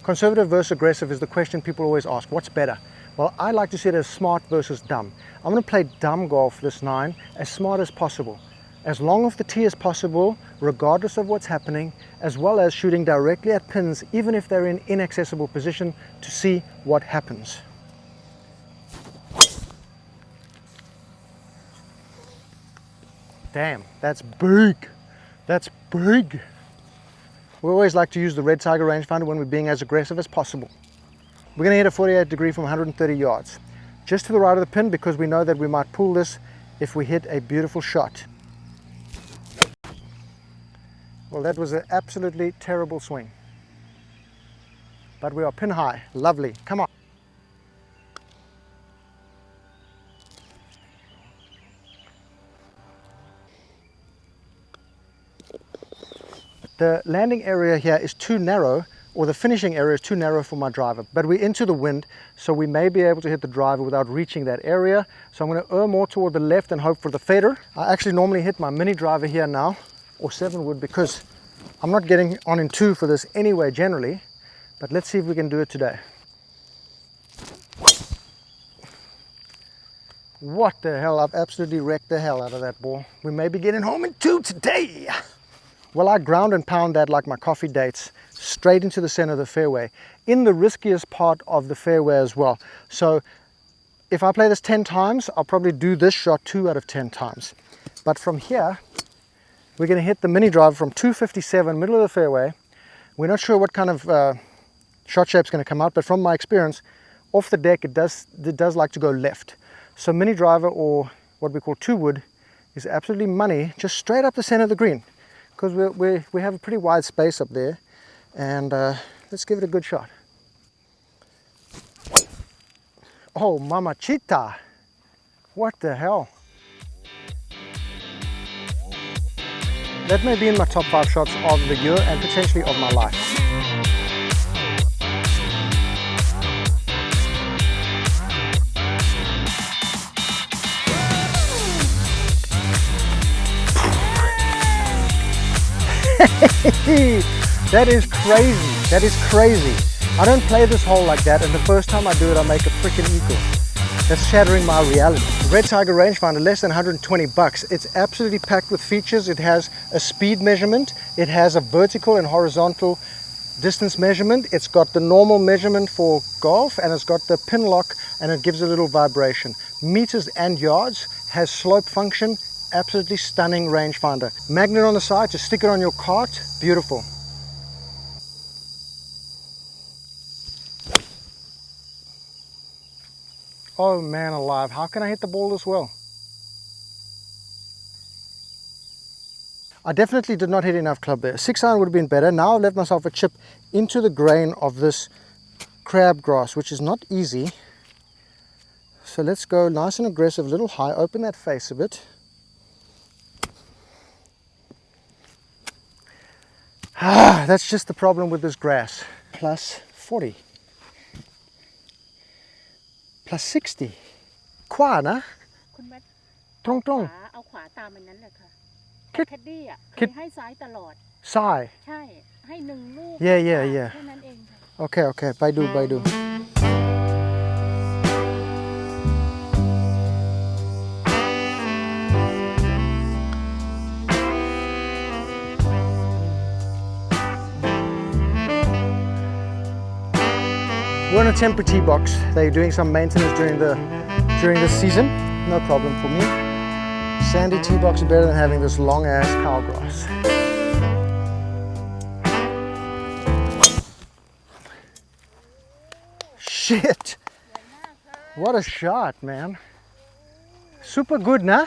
Conservative versus aggressive is the question people always ask. What's better? Well, I like to see it as smart versus dumb. I'm going to play dumb golf this 9, as smart as possible. As long off the tee as possible, regardless of what's happening, as well as shooting directly at pins, even if they're in inaccessible position, to see what happens. Damn, that's big. That's big. We always like to use the Red Tiger rangefinder when we're being as aggressive as possible. We're going to hit a 48 degree from 130 yards. Just to the right of the pin, because we know that we might pull this if we hit a beautiful shot. Well, that was an absolutely terrible swing. But we are pin high. Lovely. Come on. The landing area here is too narrow, or the finishing area is too narrow for my driver, but we're into the wind, so we may be able to hit the driver without reaching that area. So I'm going to err more toward the left and hope for the fader. I actually normally hit my mini driver here now, or 7 wood, because I'm not getting on in 2 for this anyway generally, but let's see if we can do it today. What the hell, I've absolutely wrecked the hell out of that ball. We may be getting home in 2 today. Well, I ground and pound that like my coffee dates, straight into the center of the fairway, in the riskiest part of the fairway as well. So if I play this 10 times, I'll probably do this shot 2 out of 10 times. But from here, we're going to hit the mini driver from 257, middle of the fairway. We're not sure what kind of shot shape is going to come out, but from my experience, off the deck, it does like to go left. So mini driver, or what we call 2 wood, is absolutely money, just straight up the center of the green. Because we have a pretty wide space up there, and let's give it a good shot. Oh, mamachita! What the hell? That may be in my top 5 shots of the year and potentially of my life. That is crazy. That is crazy. I don't play this hole like that, and the first time I do it, I make a freaking eagle. That's shattering my reality. Red Tiger rangefinder, less than 120 bucks. It's absolutely packed with features. It has a speed measurement. It has a vertical and horizontal distance measurement. It's got the normal measurement for golf, and it's got the pin lock, and it gives a little vibration. Meters and yards, has slope function. Absolutely stunning rangefinder. Magnet on the side to stick it on your cart. Beautiful. Oh man alive, how can I hit the ball this well? I definitely did not hit enough club there. 6-iron would have been better. Now I've left myself a chip into the grain of this crabgrass, which is not easy. So let's go nice and aggressive, a little high, open that face a bit. That's just the problem with this grass. Plus 40. Plus 60. ขวานะ คุณแม่ ตรง เอาขวาตามมันนั้นแหละค่ะ คิด แคดดี้อ่ะ คิด ให้ซ้ายตลอด ซ้าย ใช่ ให้1 ลูก Yeah แค่นั้นเองค่ะ โอเค ไปดู We're on a temporary tee box. They're doing some maintenance during the season. No problem for me. Sandy tee box is better than having this long ass cow grass. Shit! What a shot, man. Super good, nah?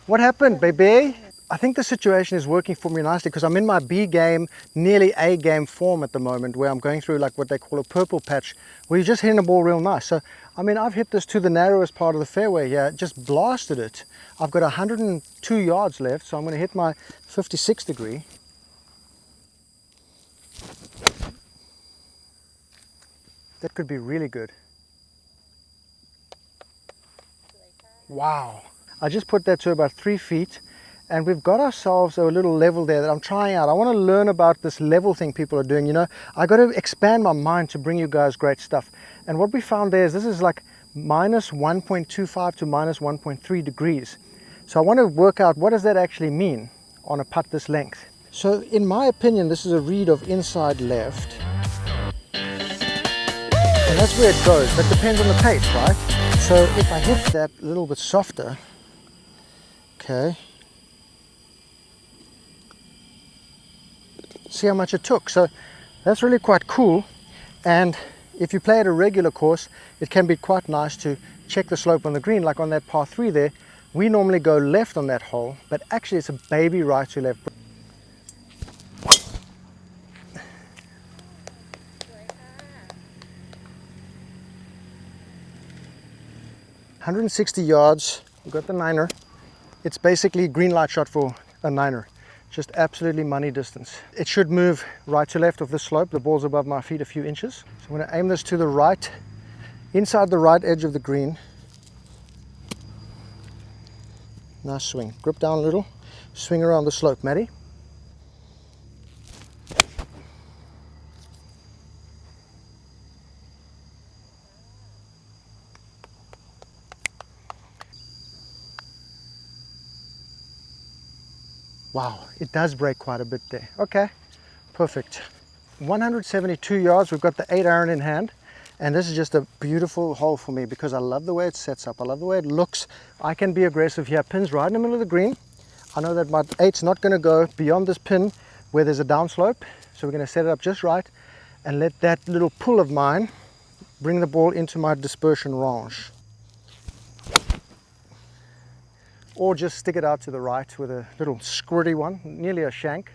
What happened, baby? I think the situation is working for me nicely because I'm in my B game, nearly A game form at the moment, where I'm going through like what they call a purple patch, where you're just hitting the ball real nice. So, I mean, I've hit this to the narrowest part of the fairway here, just blasted it. I've got 102 yards left, so I'm going to hit my 56 degree. That could be really good. Wow. I just put that to about 3 feet, And we've got ourselves a little level there that I'm trying out. I want to learn about this level thing people are doing. You know, I got to expand my mind to bring you guys great stuff. And what we found there is this is like minus 1.25 to minus 1.3 degrees. So I want to work out what does that actually mean on a putt this length. So in my opinion, this is a read of inside left. And that's where it goes. That depends on the pace, right? So if I hit that a little bit softer, okay. See how much it took. So that's really quite cool. And if you play at a regular course, it can be quite nice to check the slope on the green, like on that par 3 there. We normally go left on that hole, but actually it's a baby right to left. 160 yards, we've got the niner. It's basically green light shot for a niner. Just absolutely money distance. It should move right to left of the slope. The ball's above my feet a few inches. So I'm going to aim this to the right, inside the right edge of the green. Nice swing. Grip down a little. Swing around the slope, Matty. Wow, it does break quite a bit there. Okay, perfect. 172 yards, we've got the 8 iron in hand. And this is just a beautiful hole for me because I love the way it sets up. I love the way it looks. I can be aggressive here. Pin's right in the middle of the green. I know that my 8's not going to go beyond this pin where there's a downslope. So we're going to set it up just right and let that little pull of mine bring the ball into my dispersion range. Or just stick it out to the right with a little squirty one, nearly a shank.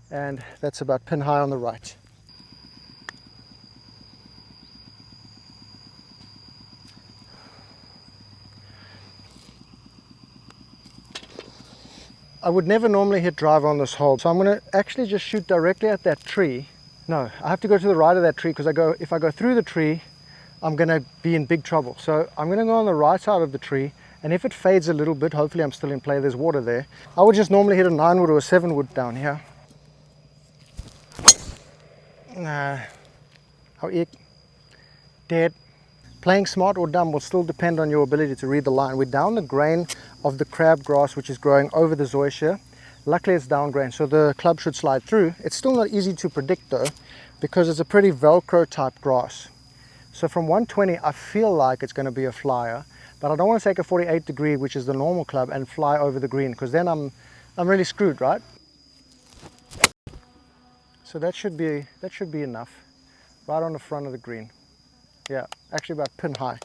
And that's about pin high on the right. I would never normally hit driver on this hole, so I'm going to actually just shoot directly at that tree. No, I have to go to the right of that tree because if I go through the tree, I'm going to be in big trouble. So I'm going to go on the right side of the tree, and if it fades a little bit, hopefully I'm still in play, there's water there. I would just normally hit a 9 wood or a 7 wood down here. Nah, how eek, dead. Playing smart or dumb will still depend on your ability to read the line. We're down the grain of the crabgrass which is growing over the zoysia. Luckily it's down grain, so the club should slide through. It's still not easy to predict though, because it's a pretty Velcro type grass. So from 120 I feel like it's going to be a flyer, but I don't want to take a 48 degree, which is the normal club, and fly over the green, because then I'm really screwed, right? So that should be enough, right on the front of the green. Yeah, actually about pin high.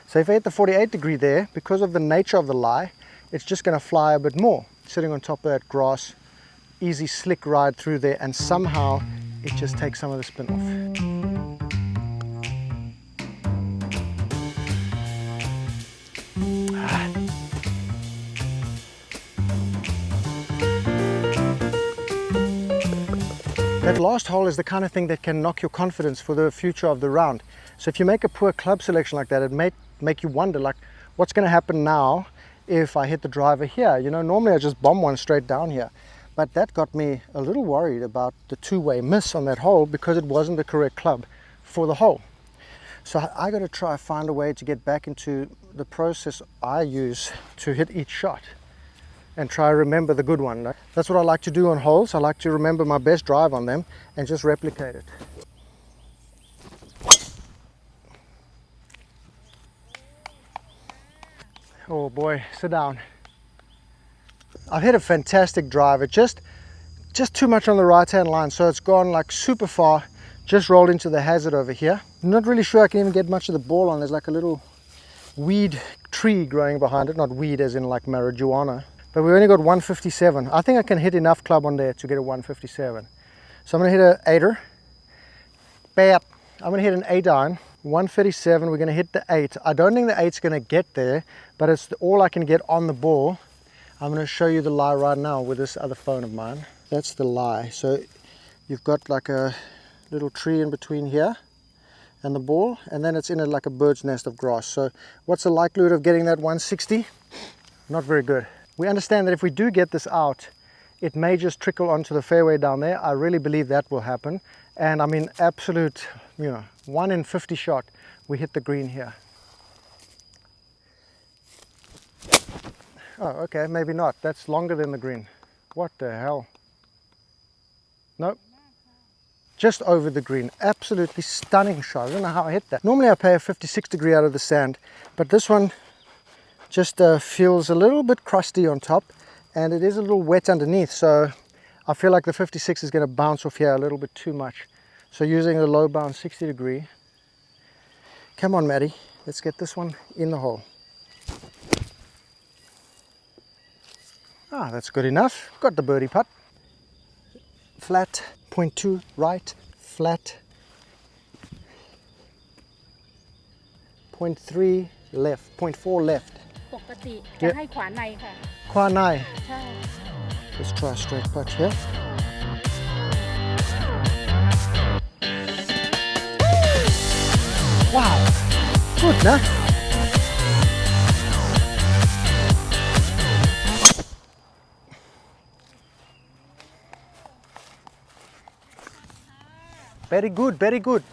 So if I hit the 48 degree there, because of the nature of the lie, it's just going to fly a bit more, sitting on top of that grass, easy slick ride through there, and somehow it just takes some of the spin off. That last hole is the kind of thing that can knock your confidence for the future of the round. So if you make a poor club selection like that, it may make you wonder, like, what's going to happen now if I hit the driver here? You know, normally I just bomb one straight down here. But that got me a little worried about the two-way miss on that hole because it wasn't the correct club for the hole. So I got to try find a way to get back into the process I use to hit each shot and try to remember the good one. That's what I like to do on holes. I like to remember my best drive on them and just replicate it. Oh boy, sit down. I've hit a fantastic drive. It just too much on the right hand line, so it's gone like super far, just rolled into the hazard over here. I'm not really sure I can even get much of the ball on. There's like a little weed tree growing behind it, not weed as in like marijuana. But we only got 157. I think I can hit enough club on there to get a 157. So I'm going to hit an 8er. Bap. I'm going to hit an 8 iron. 137. We're going to hit the 8. I don't think the 8's going to get there, but it's all I can get on the ball. I'm going to show you the lie right now with this other phone of mine. That's the lie. So you've got like a little tree in between here and the ball, and then it's in like a bird's nest of grass. So what's the likelihood of getting that 160? Not very good. We understand that if we do get this out, it may just trickle onto the fairway down there. I really believe that will happen. And I mean, absolute, 1 in 50 shot, we hit the green here. Oh, okay, maybe not. That's longer than the green. What the hell? Nope. Just over the green. Absolutely stunning shot. I don't know how I hit that. Normally I play a 56 degree out of the sand, but this one just feels a little bit crusty on top, and it is a little wet underneath, so I feel like the 56 is going to bounce off here a little bit too much. So using the low bounce 60 degree. Come on, Maddie. Let's get this one in the hole. Ah, that's good enough. Got the birdie putt. Flat, 0.2 right, flat, 0.3 left, 0.4 left. ปกติจะให้ขวาในค่ะ ขวาใน ใช่ Let's try a straight putt here. Wow, good, nah? Very good, very good.